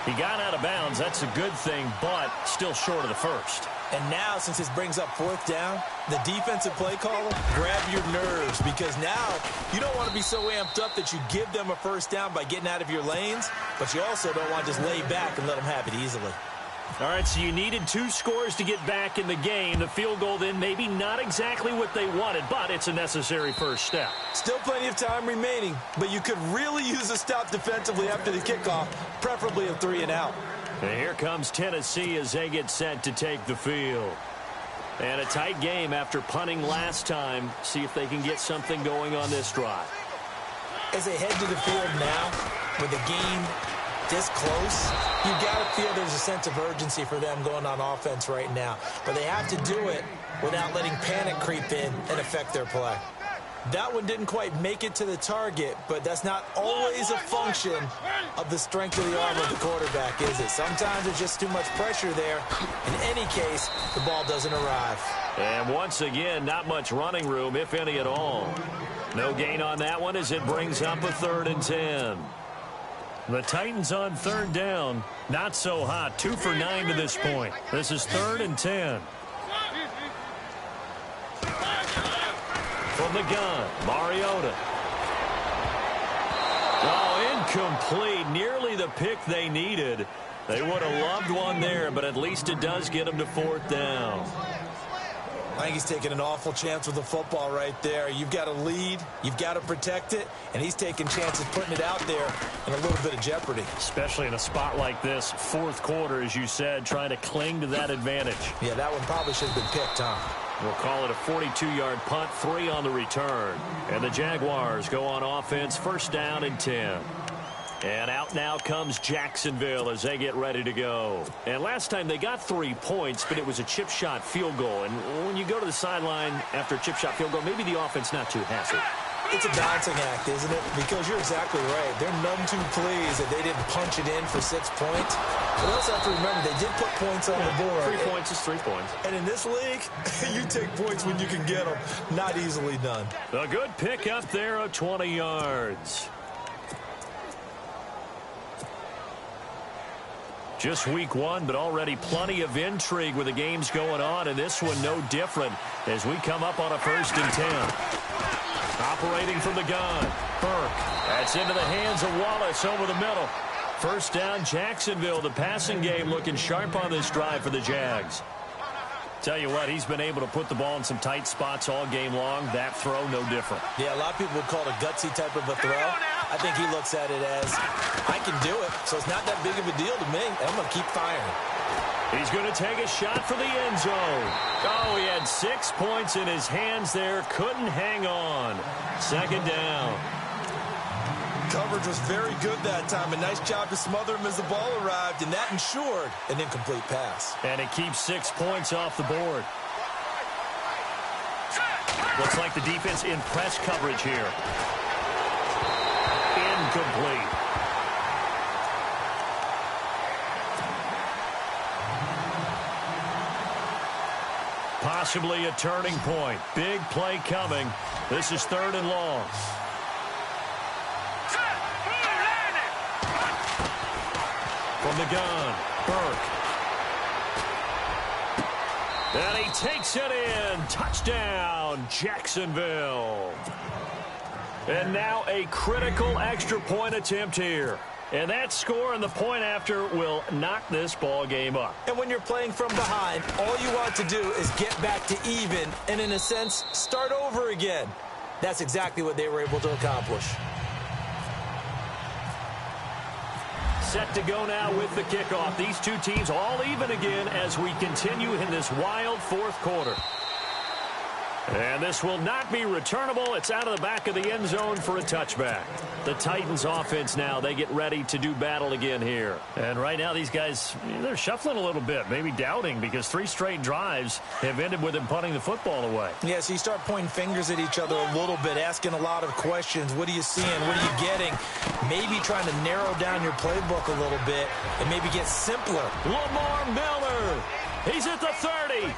He got out of bounds. That's a good thing, but still short of the first. And now, since this brings up 4th down, the defensive play caller, grab your nerves, because now you don't want to be so amped up that you give them a first down by getting out of your lanes, but you also don't want to just lay back and let them have it easily. All right, so you needed 2 scores to get back in the game. The field goal then maybe not exactly what they wanted, but it's a necessary first step. Still plenty of time remaining, but you could really use a stop defensively after the kickoff, preferably a 3 and out. And here comes Tennessee as they get set to take the field. And a tight game after punting last time. See if they can get something going on this drive. As they head to the field now, with the game this close, you got to feel there's a sense of urgency for them going on offense right now. But they have to do it without letting panic creep in and affect their play. That one didn't quite make it to the target, but that's not always a function of the strength of the arm of the quarterback, is it? Sometimes there's just too much pressure there. In any case, the ball doesn't arrive. And once again, not much running room, if any at all. No gain on that one as it brings up a 3rd and 10. The Titans on third down. Not so hot. 2 for 9 to this point. This is 3rd and 10. From the gun, Mariota. Oh, incomplete. Nearly the pick they needed. They would have loved one there, but at least it does get them to 4th down. I think he's taking an awful chance with the football right there. You've got to lead, you've got to protect it, and he's taking chances putting it out there in a little bit of jeopardy. Especially in a spot like this, 4th quarter, as you said, trying to cling to that advantage. Yeah, that one probably should have been picked, huh? We'll call it a 42-yard punt, 3 on the return. And the Jaguars go on offense, 1st down and 10. And out now comes Jacksonville as they get ready to go. And last time they got 3 points, but it was a chip shot field goal. And when you go to the sideline after a chip shot field goal, maybe the offense not too happy. It's a balancing act, isn't it? Because you're exactly right. They're none too pleased that they didn't punch it in for 6 points. But you also have to remember they did put points on the board. 3 points is 3 points. And in this league, you take points when you can get them. Not easily done. A good pick up there of 20 yards. Just week 1, but already plenty of intrigue with the games going on, and this one no different as we come up on a 1st and 10. Operating from the gun, Burke. That's into the hands of Wallace over the middle. 1st down, Jacksonville. The passing game looking sharp on this drive for the Jags. Tell you what, he's been able to put the ball in some tight spots all game long. That throw, no different. Yeah, a lot of people would call it a gutsy type of a throw. I think he looks at it as, I can do it, so it's not that big of a deal to me. I'm going to keep firing. He's going to take a shot for the end zone. Oh, he had 6 points in his hands there. Couldn't hang on. 2nd down. Coverage was very good that time. A nice job to smother him as the ball arrived, and that ensured an incomplete pass. And it keeps 6 points off the board. Looks like the defense in press coverage here. Incomplete. Possibly a turning point. Big play coming. This is 3rd and long. From the gun, Burke. And he takes it in. Touchdown, Jacksonville. And now a critical extra point attempt here. And that score and the point after will knock this ball game up. And when you're playing from behind, all you want to do is get back to even and, in a sense, start over again. That's exactly what they were able to accomplish. Set to go now with the kickoff. These two teams all even again as we continue in this wild 4th quarter. And this will not be returnable. It's out of the back of the end zone for a touchback. The Titans offense now, they get ready to do battle again here. And right now these guys, they're shuffling a little bit, maybe doubting, because 3 straight drives have ended with them punting the football away. Yeah, so you start pointing fingers at each other a little bit, asking a lot of questions. What are you seeing? What are you getting? Maybe trying to narrow down your playbook a little bit and maybe get simpler. Lamar Miller, he's at the 30.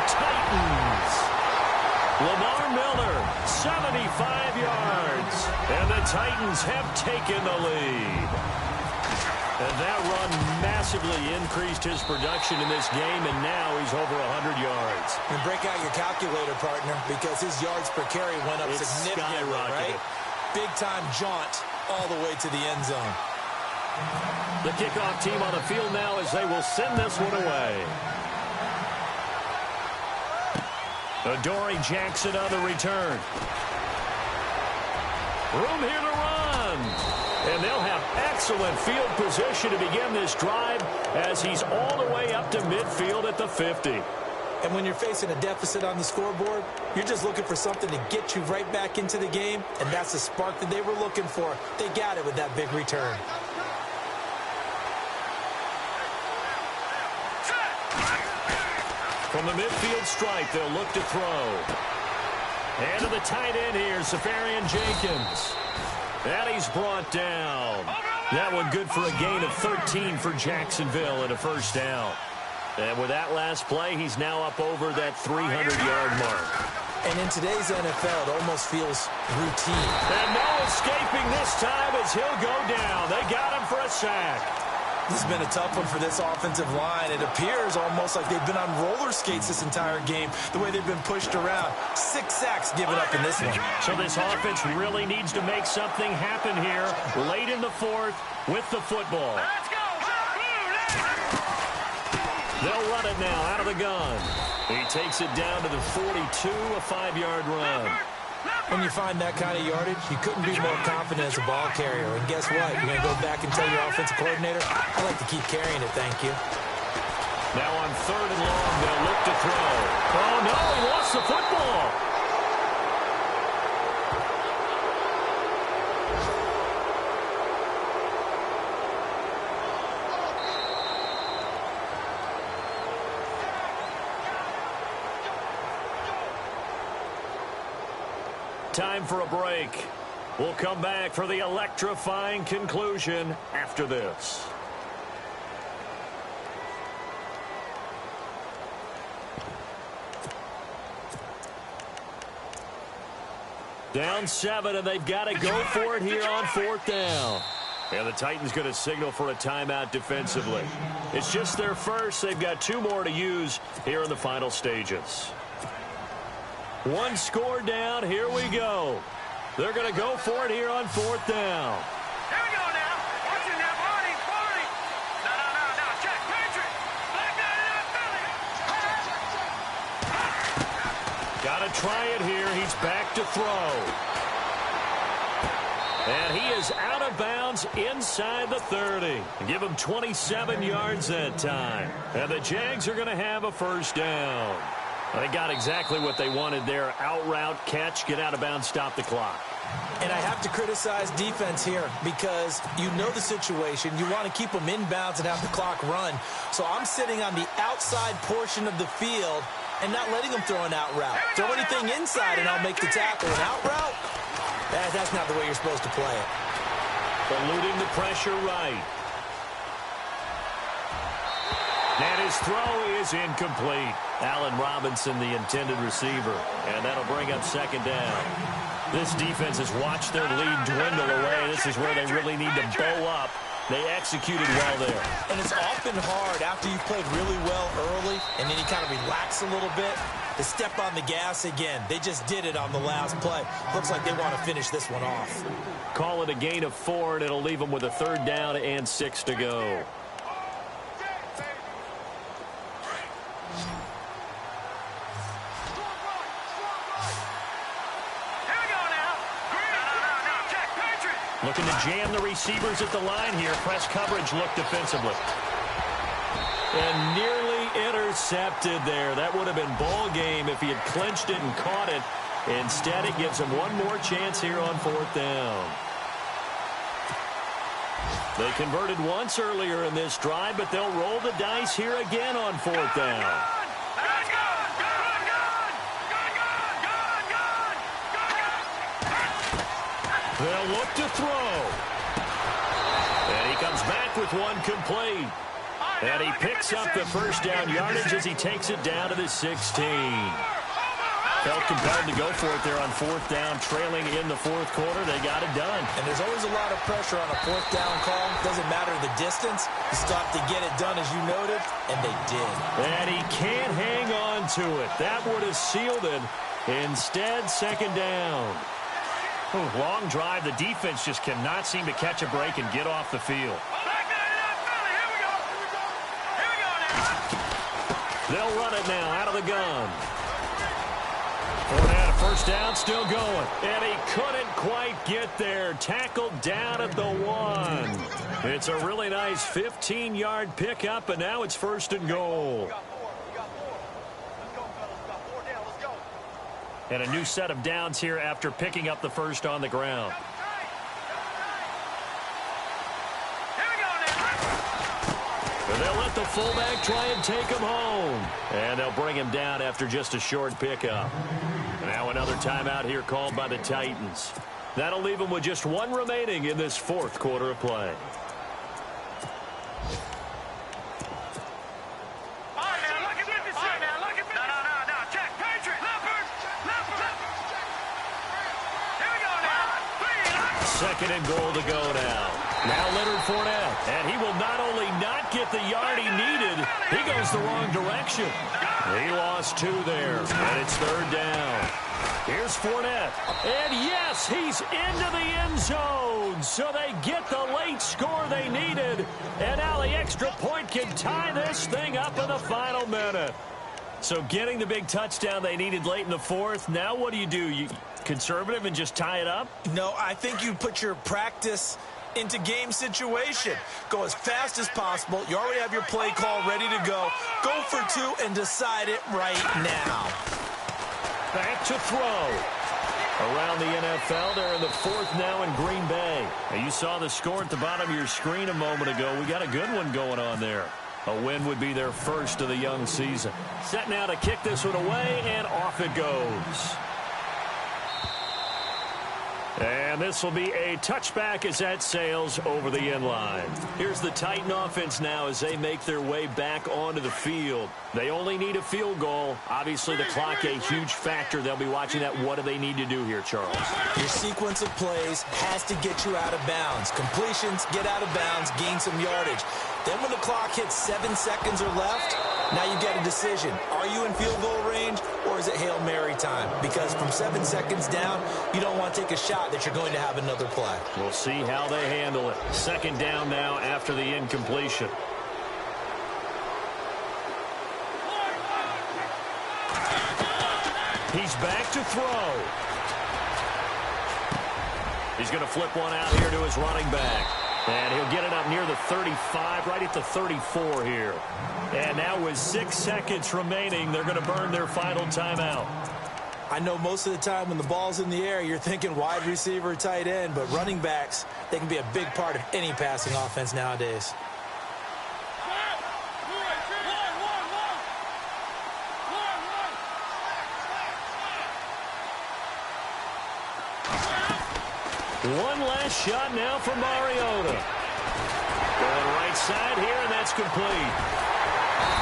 Titans. Lamar Miller, 75 yards. And the Titans have taken the lead. And that run massively increased his production in this game, and now he's over 100 yards. And break out your calculator, partner, because his yards per carry went up significantly, right? Big-time jaunt all the way to the end zone. The kickoff team on the field now as they will send this one away. Adoree Jackson on the return. Room here to run. And they'll have excellent field position to begin this drive as he's all the way up to midfield at the 50. And when you're facing a deficit on the scoreboard, you're just looking for something to get you right back into the game, and that's the spark that they were looking for. They got it with that big return. From the midfield stripe, they'll look to throw. And to the tight end here, Safarian Jenkins. And he's brought down. That one good for a gain of 13 for Jacksonville and a 1st down. And with that last play, he's now up over that 300-yard mark. And in today's NFL, it almost feels routine. And no escaping this time as he'll go down. They got him for a sack. This has been a tough one for this offensive line. It appears almost like they've been on roller skates this entire game, the way they've been pushed around. 6 sacks given up in this one. So this offense really needs to make something happen here late in the fourth with the football. Let's go. They'll run it now out of the gun. He takes it down to the 42, a 5-yard run. When you find that kind of yardage, you couldn't be more confident as a ball carrier. And guess what? You're going to go back and tell your offensive coordinator, I like to keep carrying it, thank you. Now on 3rd and long, they'll look to throw. Oh, no, he lost the football. Time for a break. We'll come back for the electrifying conclusion after this. Down 7, and they've got to go for it here on 4th down. And the Titans going to signal for a timeout defensively. It's just their first. They've got 2 more to use here in the final stages. 1 score down. Here we go. They're going to go for it here on 4th down. Here we go now. Watch it now, Barney. No. Check. Patriot. Black guy. Got to try it here. He's back to throw. And he is out of bounds inside the 30. Give him 27 yards that time. And the Jags are going to have a first down. They got exactly what they wanted there. Out route, catch, get out of bounds, stop the clock. And I have to criticize defense here because you know the situation. You want to keep them inbounds and have the clock run. So I'm sitting on the outside portion of the field and not letting them throw an out route. Throw anything inside and I'll make the tackle. An out route? That's not the way you're supposed to play it. Eluding the pressure right. And his throw is incomplete. Allen Robinson, the intended receiver. And that'll bring up 2nd down. This defense has watched their lead dwindle away. This is where they really need to bow up. They executed well there. And it's often hard after you've played really well early and then you kind of relax a little bit to step on the gas again. They just did it on the last play. Looks like they want to finish this one off. Call it a gain of 4, and it'll leave them with a 3rd down and 6 to go. Looking to jam the receivers at the line here. Press coverage look defensively. And nearly intercepted there. That would have been ball game if he had clinched it and caught it. Instead, it gives him one more chance here on 4th down. They converted once earlier in this drive, but they'll roll the dice here again on 4th down. They'll look to throw. And he comes back with one complete. And he picks up the first down yardage as he takes it down to the 16. Felt compelled to go for it there on 4th down, trailing in the 4th quarter. They got it done. And there's always a lot of pressure on a 4th down call. Doesn't matter the distance. You stop to get it done, as you noted, and they did. And he can't hang on to it. That would have sealed it. Instead, 2nd down. Long drive. The defense just cannot seem to catch a break and get off the field. They'll run it now out of the gun. Fournette, first down, still going. And he couldn't quite get there. Tackled down at the 1. It's a really nice 15-yard pickup, and now it's 1st and goal. And a new set of downs here after picking up the first on the ground. And they'll let the fullback try and take him home. And they'll bring him down after just a short pickup. Now another timeout here called by the Titans. That'll leave them with just 1 remaining in this 4th quarter of play. 2nd and goal to go now. Now Leonard Fournette, and he will not only not get the yard he needed, he goes the wrong direction. He lost 2 there, and it's 3rd down. Here's Fournette, and yes, he's into the end zone, so they get the late score they needed, and now the extra point can tie this thing up in the final minute. So getting the big touchdown they needed late in the 4th, now what do? You conservative and just tie it up? No, I think you put your practice into game situation. Go as fast as possible. You already have your play call ready to go. Go for 2 and decide it right now. Back to throw. Around the NFL, they're in the 4th now in Green Bay. Now you saw the score at the bottom of your screen a moment ago. We got a good one going on there. A win would be their first of the young season. Set now to kick this one away, and off it goes. And this will be a touchback as that sails over the end line. Here's the Titan offense now as they make their way back onto the field. They only need a field goal. Obviously, the clock a huge factor. They'll be watching that. What do they need to do here, Charles? Your sequence of plays has to get you out of bounds. Completions, get out of bounds, gain some yardage. Then when the clock hits 7 seconds or left, now you get a decision. Are you in field goal range, or is it Hail Mary time? Because from 7 seconds down, you don't want to take a shot that you're going to have another play. We'll see how they handle it. 2nd down now after the incompletion. He's back to throw. He's going to flip one out here to his running back. And he'll get it up near the 35, right at the 34 here. And now with 6 seconds remaining, they're going to burn their final timeout. I know most of the time when the ball's in the air, you're thinking wide receiver, tight end, but running backs, they can be a big part of any passing offense nowadays. One last shot now for Mariota. Going right side here, and that's complete.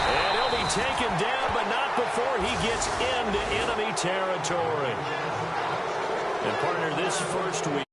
And he'll be taken down, but not before he gets into enemy territory. And, partner, this first week,